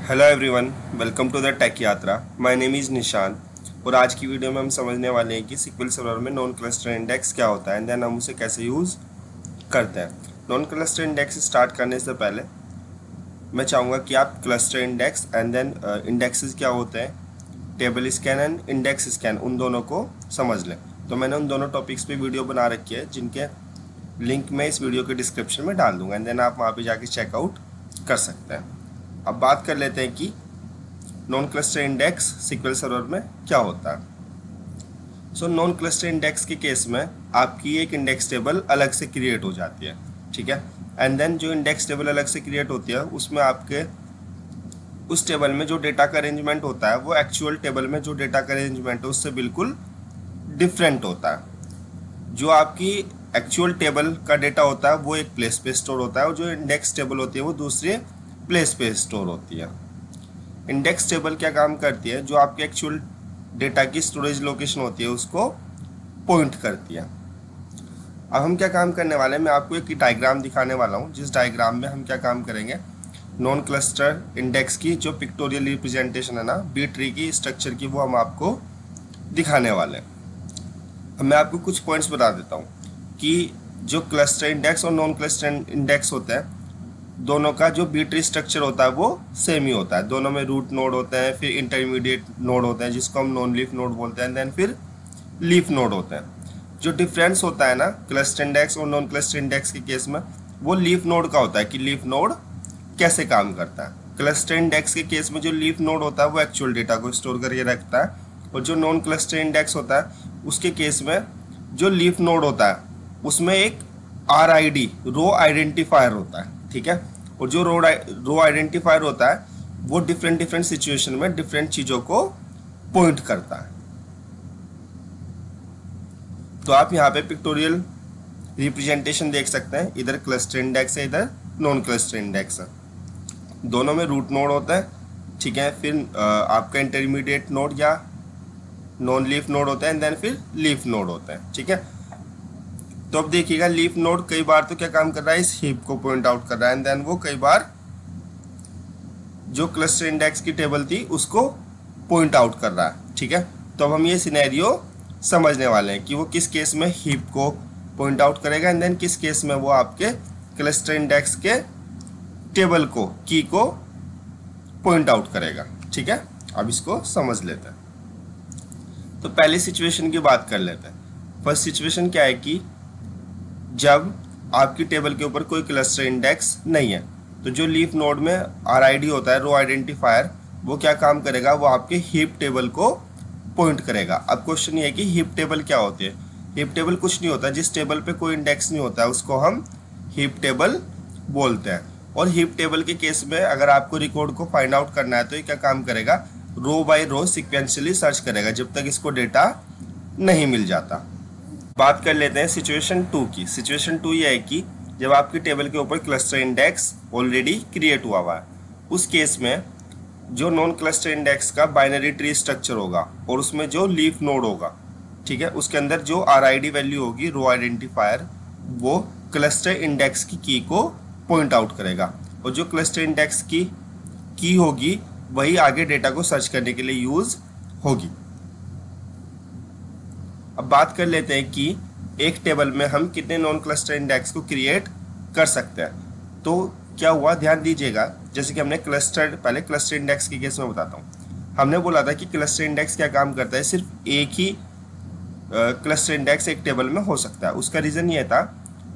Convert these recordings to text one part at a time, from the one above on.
Hello everyone, welcome to the tech Yatra. My name is Nishan और आज की वीडियो में हम समझने वाले हैं कि सिक्वल सर्वर में नॉन क्लस्टर इंडेक्स क्या होता है एंड देन हम उसे कैसे यूज़ करते हैं। नॉन क्लस्टर इंडेक्स स्टार्ट करने से पहले मैं चाहूँगा कि आप cluster index and then indexes क्या होते हैं, table scan and index scan, उन दोनों को समझ लें। तो मैंने उन दोनों टॉपिक्स पे वीडियो बना रखी है जिनके लिंक मैं इस वीडियो के डिस्क्रिप्शन में डाल दूँगा एंड देन आप वहाँ पर जाके चेकआउट कर सकते हैं। अब बात कर लेते हैं कि non cluster index SQL Server में क्या होता है। सो नॉन क्लस्टर इंडेक्स के केस में आपकी एक इंडेक्स टेबल अलग से क्रिएट हो जाती है, ठीक है। एंड देन जो इंडेक्स टेबल अलग से क्रिएट होती है उसमें आपके उस टेबल में जो डेटा का अरेंजमेंट होता है वो एक्चुअल टेबल में जो डेटा का अरेंजमेंट है उससे बिल्कुल डिफरेंट होता है। जो आपकी एक्चुअल टेबल का डेटा होता है वो एक प्लेस पे स्टोर होता है और जो इंडेक्स टेबल होती है वो दूसरे प्लेस पे स्टोर होती है। इंडेक्स टेबल क्या काम करती है, जो आपके एक्चुअल डेटा की स्टोरेज लोकेशन होती है उसको पॉइंट करती है। अब हम क्या काम करने वाले हैं, मैं आपको एक डायग्राम दिखाने वाला हूँ जिस डायग्राम में हम क्या काम करेंगे, नॉन क्लस्टर इंडेक्स की जो पिक्टोरियल रिप्रेजेंटेशन है ना, बी ट्री की स्ट्रक्चर की, वो हम आपको दिखाने वाले हैं। अब मैं आपको कुछ पॉइंट्स बता देता हूँ कि जो क्लस्टर इंडेक्स और नॉन क्लस्टर इंडेक्स होते हैं दोनों का जो बी ट्री स्ट्रक्चर होता है वो सेम ही होता है। दोनों में रूट नोड होते हैं, फिर इंटरमीडिएट नोड होते हैं जिसको हम नॉन लीफ नोड बोलते हैं, देन फिर लीफ नोड होते हैं। जो डिफरेंस होता है ना क्लस्टर इंडेक्स और नॉन क्लस्टर इंडेक्स के केस में, वो लीफ नोड का होता है कि लीफ नोड कैसे काम करता है। क्लस्टर इंडेक्स के केस में जो लीफ नोड होता है वो एक्चुअल डेटा को स्टोर करके रखता है, और जो नॉन क्लस्टर इंडेक्स होता है उसके केस में जो लीफ नोड होता है उसमें एक RID रो आइडेंटिफायर होता है, ठीक है। और जो रो आइडेंटिफायर होता है वो डिफरेंट सिचुएशन में डिफरेंट चीजों को पॉइंट करता है। तो आप यहाँ पे पिक्टोरियल रिप्रेजेंटेशन देख सकते हैं, इधर क्लस्टर इंडेक्स है, इधर नॉन क्लस्टर इंडेक्स है। दोनों में रूट नोड होता है, ठीक है। फिर आपका इंटरमीडिएट नोड या नॉन लीफ नोड होता है, एंड देन फिर लीफ नोड होता है, ठीक है। तो अब देखिएगा लीफ नोड कई बार तो क्या काम कर रहा है, इस हीप को पॉइंट आउट कर रहा है, एंड देन वो कई बार जो क्लस्टर इंडेक्स की टेबल थी उसको पॉइंट आउट कर रहा है, ठीक है। तो अब हम ये सिनेरियो समझने वाले हैं कि वो किस केस में हीप को पॉइंट आउट करेगा एंड देन किस केस में वो आपके क्लस्टर इंडेक्स के टेबल को, की को पॉइंट आउट करेगा, ठीक है। अब इसको समझ लेते हैं। तो पहली सिचुएशन की बात कर लेते हैं। फर्स्ट सिचुएशन क्या है कि जब आपकी टेबल के ऊपर कोई क्लस्टर इंडेक्स नहीं है तो जो लीफ नोड में RID होता है, रो आइडेंटिफायर, वो क्या काम करेगा, वो आपके हीप टेबल को पॉइंट करेगा। अब क्वेश्चन ये है कि हीप टेबल क्या होती है। हीप टेबल कुछ नहीं होता, जिस टेबल पे कोई इंडेक्स नहीं होता है उसको हम हीप टेबल बोलते हैं। और हीप टेबल के केस में अगर आपको रिकॉर्ड को फाइंड आउट करना है तो ये क्या काम करेगा, रो बाय रो सिक्वेंशियली सर्च करेगा जब तक इसको डेटा नहीं मिल जाता। बात कर लेते हैं सिचुएशन 2 की। सिचुएशन 2 ये है कि जब आपकी टेबल के ऊपर क्लस्टर इंडेक्स ऑलरेडी क्रिएट हुआ है, उस केस में जो नॉन क्लस्टर इंडेक्स का बाइनरी ट्री स्ट्रक्चर होगा और उसमें जो लीफ नोड होगा, ठीक है, उसके अंदर जो RID वैल्यू होगी, रो आइडेंटिफायर, वो क्लस्टर इंडेक्स की को पॉइंट आउट करेगा, और जो क्लस्टर इंडेक्स की होगी वही आगे डेटा को सर्च करने के लिए यूज होगी। अब बात कर लेते हैं कि एक टेबल में हम कितने नॉन क्लस्टर इंडेक्स को क्रिएट कर सकते हैं। तो क्या हुआ, ध्यान दीजिएगा, जैसे कि हमने पहले क्लस्टर इंडेक्स के केस में बताता हूँ। हमने बोला था कि क्लस्टर इंडेक्स क्या काम करता है, सिर्फ एक ही क्लस्टर इंडेक्स एक टेबल में हो सकता है। उसका रीज़न ये था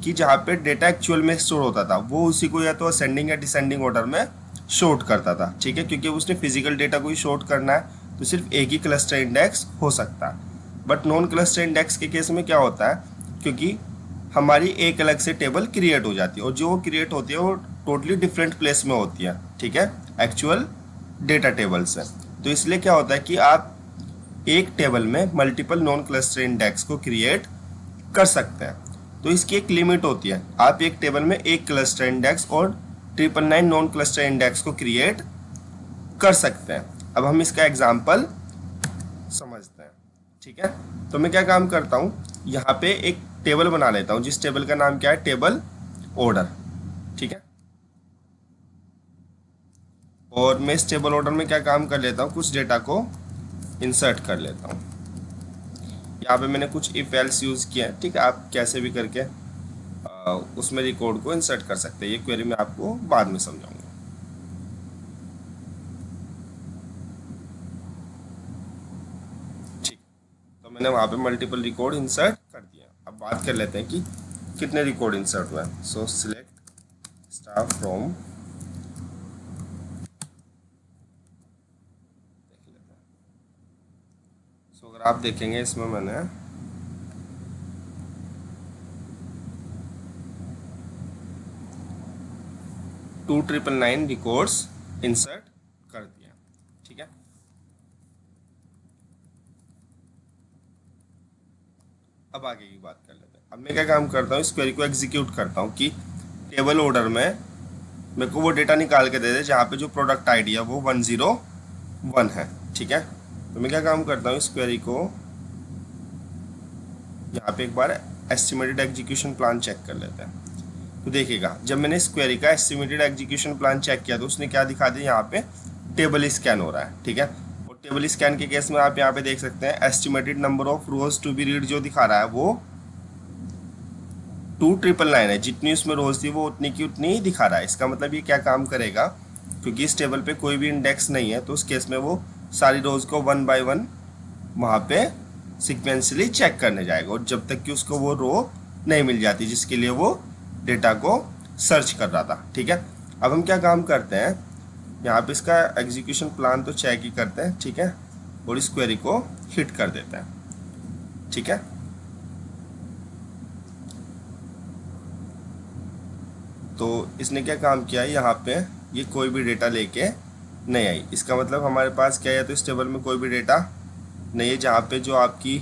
कि जहाँ पे डेटा एक्चुअल में स्टोर होता था वो उसी को या तो असेंडिंग या डिसेंडिंग ऑर्डर में शॉर्ट करता था, ठीक है। क्योंकि उसने फिजिकल डेटा को ही शॉर्ट करना है तो सिर्फ एक ही क्लस्टर इंडेक्स हो सकता है। बट नॉन क्लस्टर इंडेक्स के केस में क्या होता है, क्योंकि हमारी एक अलग से टेबल क्रिएट हो जाती है और जो वो क्रिएट होती है वो टोटली डिफरेंट प्लेस में होती है, ठीक है, एक्चुअल डेटा टेबल से। तो इसलिए क्या होता है कि आप एक टेबल में मल्टीपल नॉन क्लस्टर इंडेक्स को क्रिएट कर सकते हैं। तो इसकी एक लिमिट होती है, आप एक टेबल में एक क्लस्टर इंडेक्स और 999 नॉन क्लस्टर इंडेक्स को क्रिएट कर सकते हैं। अब हम इसका एग्जाम्पल समझते हैं, ठीक है। तो मैं क्या काम करता हूँ, यहाँ पे एक टेबल बना लेता हूँ जिस टेबल का नाम क्या है, टेबल ऑर्डर, ठीक है। और मैं इस टेबल ऑर्डर में क्या काम कर लेता हूँ, कुछ डेटा को इंसर्ट कर लेता हूँ। यहाँ पे मैंने कुछ इफ एल्स यूज़ किया है, ठीक है। आप कैसे भी करके उसमें रिकॉर्ड को इंसर्ट कर सकते हैं। ये क्वेरी मैं आपको बाद में समझाऊंगा। ठीक, तो मैंने वहाँ पे मल्टीपल रिकॉर्ड इंसर्ट कर दिया। अब बात कर लेते हैं कि कितने रिकॉर्ड इंसर्ट हुआ है। सो सिलेक्ट स्टार फ्रॉम, देख लेते हैं। सो अगर आप देखेंगे इसमें मैंने 2999 रिकॉर्ड्स इंसर्ट कर दिया, ठीक है। अब आगे की बात कर लेते हैं। अब मैं क्या काम करता हूँ, इस क्वेरी को एग्जीक्यूट करता हूँ कि टेबल ऑर्डर में मेरे को वो डेटा निकाल के दे दे जहाँ पे जो प्रोडक्ट आईडी है वो 101 है, ठीक है। तो मैं क्या काम करता हूँ, इस क्वेरी को यहाँ पे एक बार एस्टिमेटेड एग्जीक्यूशन प्लान चेक कर लेते हैं। तो देखिएगा, जब मैंने इस क्वेरी का एस्टिमेटेड एग्जीक्यूशन प्लान चेक किया तो उसने क्या दिखा दिया, यहाँ पे टेबल स्कैन हो रहा है, ठीक है। और टेबल स्कैन के केस में आप यहाँ पे देख सकते हैं estimated number of rows to be read जो दिखा रहा है वो 2999 है। जितनी उसमें रोज थी वो उतनी की उतनी ही दिखा रहा है। इसका मतलब ये क्या काम करेगा, क्योंकि इस टेबल पे कोई भी इंडेक्स नहीं है तो उस केस में वो सारी रोज को 1 बाय 1 वहाँ पे सिक्वेंशली चेक करने जाएगा, और जब तक कि उसको वो रो नहीं मिल जाती जिसके लिए वो डेटा को सर्च कर रहा था, ठीक है। अब हम क्या काम करते हैं, यहाँ पे इसका एग्जीक्यूशन प्लान तो चेक ही करते हैं, ठीक है, और इस क्वेरी को हिट कर देते हैं, ठीक है। तो इसने क्या काम किया, यहाँ पे ये कोई भी डेटा लेके नहीं आई। इसका मतलब हमारे पास क्या है, तो इस टेबल में कोई भी डेटा नहीं है जहाँ पे जो आपकी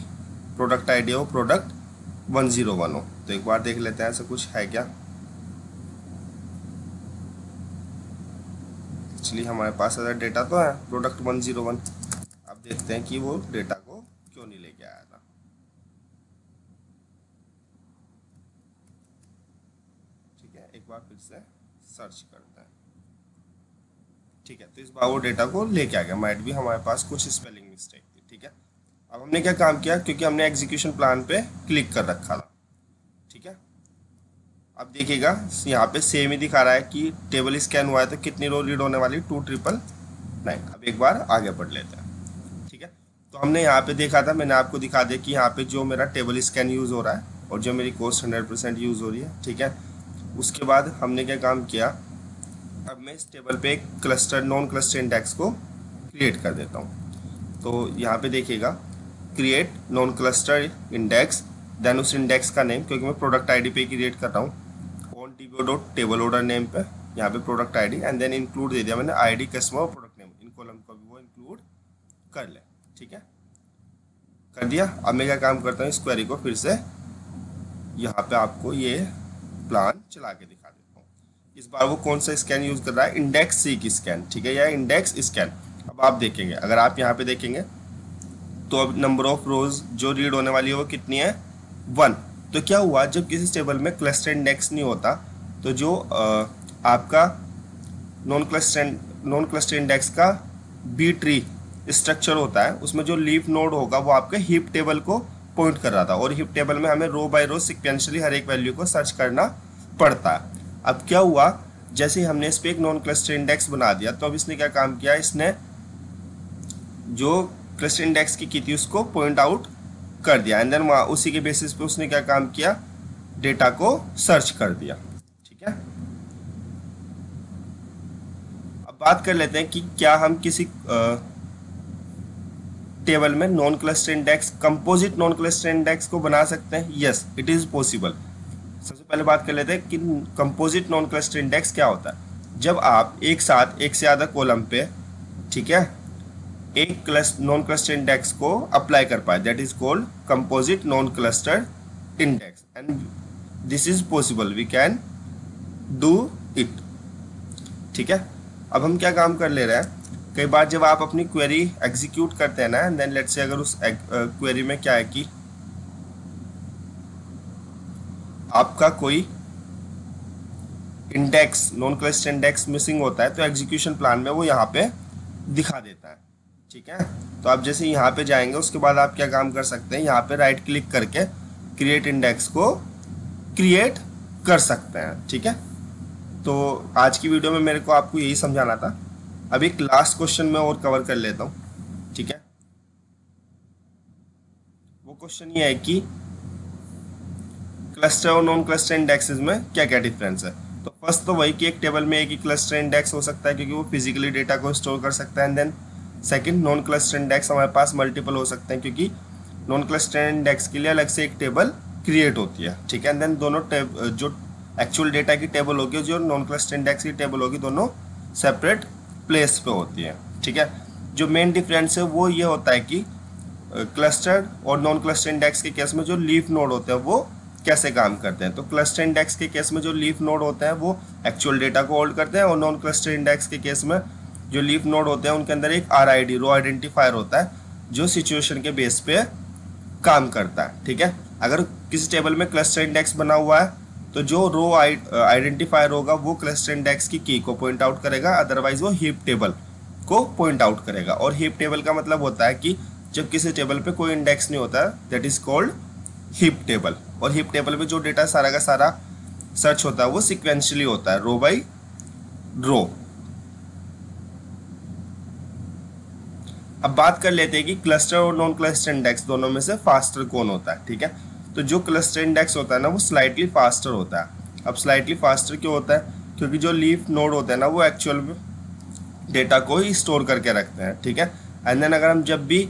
प्रोडक्ट आईडी हो प्रोडक्ट 101 हो। तो एक बार देख लेते हैं ऐसा कुछ है क्या। एक्चुअली हमारे पास ऐसा डेटा तो है प्रोडक्ट 101। अब देखते हैं कि वो डेटा को क्यों नहीं लेके आया था। ठीक है, एक बार फिर से सर्च करते हैं, ठीक है। तो इस बार वो डेटा को लेके आ गया, माइट भी हमारे पास कुछ स्पेलिंग मिस्टेक थी, ठीक है। अब हमने क्या काम किया, क्योंकि हमने एग्जीक्यूशन प्लान पे क्लिक कर रखा था, ठीक है। अब देखिएगा यहाँ पे सेम ही दिखा रहा है कि टेबल स्कैन हुआ है तो कितनी रो रीड होने वाली, 2999। अब एक बार आगे बढ़ लेते हैं, ठीक है। तो हमने यहाँ पे देखा था, मैंने आपको दिखा दिया कि यहाँ पे जो मेरा टेबल स्कैन यूज़ हो रहा है और जो मेरी कॉस्ट 100% यूज़ हो रही है, ठीक है। उसके बाद हमने क्या काम किया, अब मैं इस टेबल पे एक क्लस्टर नॉन क्लस्टर इंडेक्स को क्रिएट कर देता हूँ। तो यहाँ पे देखिएगा create non cluster index, then उस इंडेक्स का नेम, क्योंकि मैं प्रोडक्ट आईडी पे क्रिएट कर रहा हूँ, on TBO dot table order name पे यहाँ पे product ID, and then include दे दिया मैंने आईडी कस्टमर और प्रोडक्ट नेम, इन कॉलम को भी वो इंक्लूड कर ले, ठीक है, कर दिया। अब मैं क्या काम करता हूँ, इस क्वेरी को फिर से यहाँ पे आपको ये प्लान चला के दिखा देता हूँ। इस बार वो कौन सा स्कैन यूज कर रहा है, इंडेक्स सी की स्कैन, ठीक है, या इंडेक्स स्कैन। अब आप देखेंगे, अगर आप यहाँ पे देखेंगे तो अब नंबर ऑफ रोज जो रीड होने वाली है वो कितनी है, 1। तो क्या हुआ, जब किसी टेबल में क्लस्टर इंडेक्स नहीं होता तो जो आपका नॉन क्लस्टर इंडेक्स का बी ट्री स्ट्रक्चर होता है उसमें जो लीफ नोड होगा वो आपके हीप टेबल को पॉइंट कर रहा था, और हीप टेबल में हमें रो बाय रो सिक्वेंशली हर एक वैल्यू को सर्च करना पड़ता है। अब क्या हुआ, जैसे ही हमने इस पर एक नॉन क्लस्टर इंडेक्स बना दिया तो अब इसने क्या काम किया, इसने जो क्लस्टर इंडेक्स की थी उसको पॉइंट आउट कर दिया, एंड देन वहाँ उसी के बेसिस पे उसने क्या काम किया, डेटा को सर्च कर दिया, ठीक है। अब बात कर लेते हैं कि क्या हम किसी टेबल में non cluster index, composite non cluster index को बना सकते हैं। Yes, it is possible. सबसे पहले बात कर लेते हैं कि कंपोजिट नॉन क्लस्टर इंडेक्स क्या होता है। जब आप एक साथ एक से ज़्यादा कॉलम पे, ठीक है, एक नॉन क्लस्टर इंडेक्स को अप्लाई कर पाए, that is called composite non cluster index, and this is possible, we can do it, ठीक है। अब हम क्या काम कर ले रहे हैं, कई बार जब आप अपनी क्वेरी एग्जीक्यूट करते हैं ना, देन लेट्स से अगर उस क्वेरी में क्या है कि आपका कोई index, non cluster index missing होता है तो एग्जीक्यूशन प्लान में वो यहाँ पे दिखा देता है। ठीक है, तो आप जैसे यहाँ पे जाएंगे उसके बाद आप क्या काम कर सकते हैं, यहाँ पे राइट क्लिक करके क्रिएट इंडेक्स को क्रिएट कर सकते हैं। ठीक है, तो आज की वीडियो में मेरे को आपको यही समझाना था। अब एक लास्ट क्वेश्चन मैं और कवर कर लेता हूँ। ठीक है, वो क्वेश्चन ये है कि क्लस्टर और नॉन क्लस्टर इंडेक्सेस में क्या क्या डिफरेंस है। तो फर्स्ट तो वही कि एक टेबल में एक ही क्लस्टर इंडेक्स हो सकता है क्योंकि वो फिजिकली डेटा को स्टोर कर सकता है। And then second, non cluster index हमारे पास मल्टीपल हो सकते हैं क्योंकि नॉन क्लस्टर इंडेक्स के लिए अलग से एक टेबल क्रिएट होती है। ठीक है, एंड देन दोनों जो एक्चुअल डेटा की टेबल होगी, जो नॉन क्लस्टर इंडेक्स की टेबल होगी, दोनों सेपरेट प्लेस पे होती है। ठीक है, जो मेन डिफरेंस है वो ये होता है कि क्लस्टर और नॉन क्लस्टर इंडेक्स के केस में जो लीफ नोड होते हैं वो कैसे काम करते हैं। तो क्लस्टर इंडेक्स के केस में जो लीफ नोड होते हैं वो एक्चुअल डेटा को होल्ड करते हैं, और नॉन क्लस्टर इंडेक्स के केस में जो लीफ नोड होते हैं उनके अंदर एक RID, रो आइडेंटिफायर होता है जो सिचुएशन के बेस पे काम करता है। ठीक है, अगर किसी टेबल में क्लस्टर इंडेक्स बना हुआ है तो जो रो आइडेंटिफायर होगा वो क्लस्टर इंडेक्स की की को पॉइंट आउट करेगा, अदरवाइज वो हीप टेबल को पॉइंट आउट करेगा। और हीप टेबल का मतलब होता है कि जब किसी टेबल पे कोई इंडेक्स नहीं होता, that is called heap table. और हीप टेबल पे जो डेटा सारा का सारा सर्च होता है वो सिक्वेंशियली होता है, रो बाई रो। अब बात कर लेते हैं कि क्लस्टर और नॉन क्लस्टर इंडेक्स दोनों में से फास्टर कौन होता है। ठीक है, तो जो क्लस्टर इंडेक्स होता है ना वो स्लाइटली फास्टर होता है। अब स्लाइटली फास्टर क्यों होता है, क्योंकि जो लीफ नोड होते हैं ना वो एक्चुअल डेटा को ही स्टोर करके रखते हैं। ठीक है, एंड देन अगर हम जब भी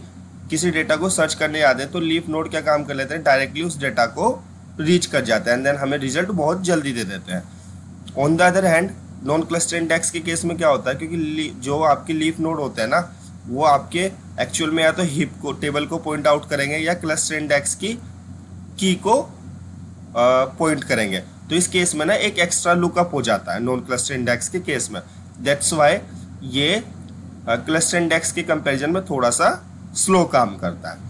किसी डेटा को सर्च करने आते हैं तो लीफ नोड क्या काम कर लेते हैं, डायरेक्टली उस डेटा को रीच कर जाते हैं, एंड देन हमें रिजल्ट बहुत जल्दी दे देते हैं। On the other hand non cluster index के केस में क्या होता है, क्योंकि जो आपके लीफ नोड होते हैं ना वो आपके एक्चुअल में या तो हीप को टेबल को पॉइंट आउट करेंगे या क्लस्टर इंडेक्स की को पॉइंट करेंगे। तो इस केस में ना एक एक्स्ट्रा लुकअप हो जाता है नॉन क्लस्टर इंडेक्स के केस में। दैट्स वाई ये क्लस्टर इंडेक्स के कंपैरिजन में थोड़ा सा स्लो काम करता है।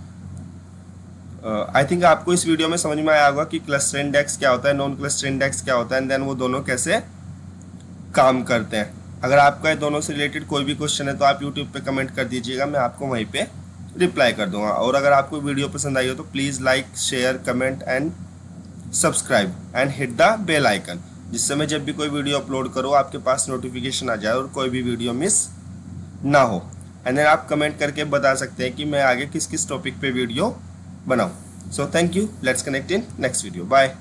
आई थिंक आपको इस वीडियो में समझ में आया होगा कि क्लस्टर इंडेक्स क्या होता है, नॉन क्लस्टर इंडेक्स क्या होता है, एंड देन वो दोनों कैसे काम करते हैं। अगर आपका दोनों से रिलेटेड कोई भी क्वेश्चन है तो आप यूट्यूब पे कमेंट कर दीजिएगा, मैं आपको वहीं पे रिप्लाई कर दूंगा। और अगर आपको वीडियो पसंद आई हो तो please like, share, comment and subscribe and hit the bell icon, जिससे मैं जब भी कोई वीडियो अपलोड करूँ आपके पास नोटिफिकेशन आ जाए और कोई भी वीडियो मिस ना हो। एंड देन आप कमेंट करके बता सकते हैं कि मैं आगे किस किस टॉपिक पे वीडियो बनाऊँ। So thank you, let's connect in next video, bye.